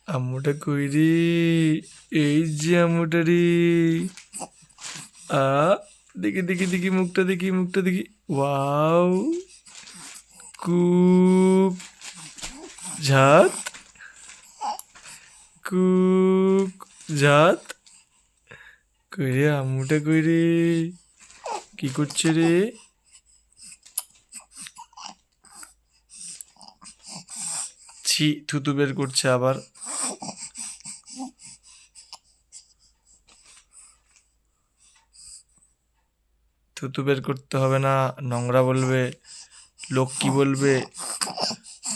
আম্মুটা কই রে? এই যে আম্মুটা রে। আ দেখি দেখি দেখি মুখটা দেখি মুখটা দেখি। ওয়াও, কুক ঝাত, কুক ঝাত। কই রে আম্মুটা কই রে? কি করছে রে? ছি, থুতু বের করছে আবার। থুতু বের করতে হবে না, নোংরা বলবে, লোক কি বলবে।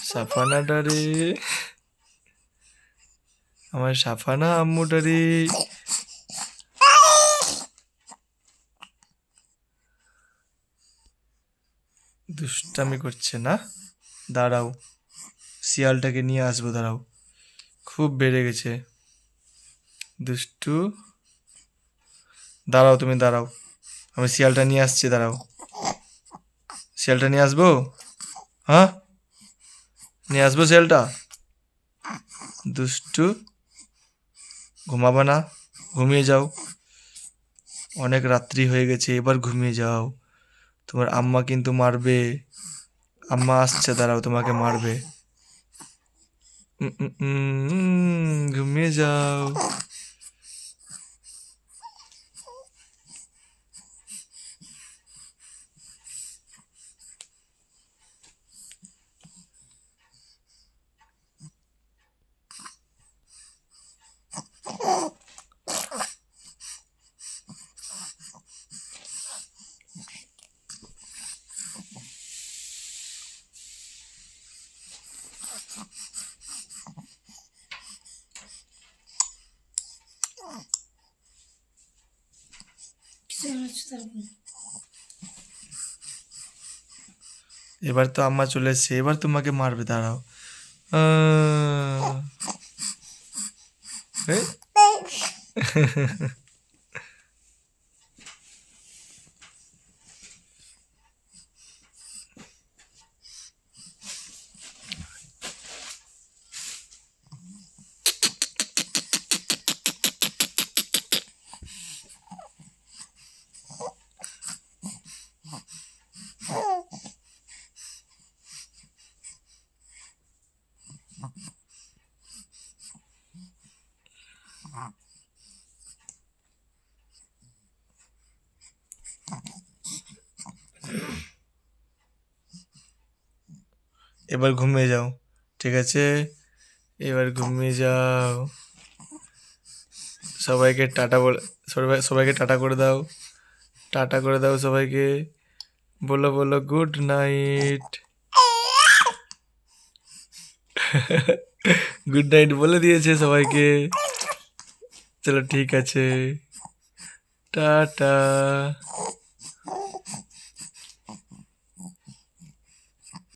সাফানাটা রে, আমার সাফানা আম্মুটা রে। দুষ্টামি করছে না? দাঁড়াও, শিয়ালটাকে নিয়ে আসবো, দাঁড়াও। খুব বেড়ে গেছে দুষ্টু। দাঁড়াও, তুমি দাঁড়াও, আমি শিয়ালটা নিয়ে আসছি, দাঁড়াও। শিয়ালটা নিয়ে আসবো? হ্যাঁ, নিয়ে আসবো শিয়ালটা। দুষ্টু, ঘুমাবা না? ঘুমিয়ে যাও, অনেক রাত্রি হয়ে গেছে, এবার ঘুমিয়ে যাও। তোমার আম্মা কিন্তু মারবে। আম্মা আসছে, দাঁড়াও, তোমাকে মারবে। ঘুমিয়ে যাও। এবার তো আম্মা চলে এসছে, এবার তোমাকে মারবে, দাঁড়াও। এই। এবার ঘুমিয়ে যাও, ঠিক আছে? এবার ঘুমিয়ে যাও। সবাইকে টাটা বলে, সবাইকে টাটা করে দাও। টাটা করে দাও সবাইকে। বলো বলো গুড নাইট। গুড নাইট বলে দিয়েছে সবাইকে। চলো ঠিক আছে, টাটা।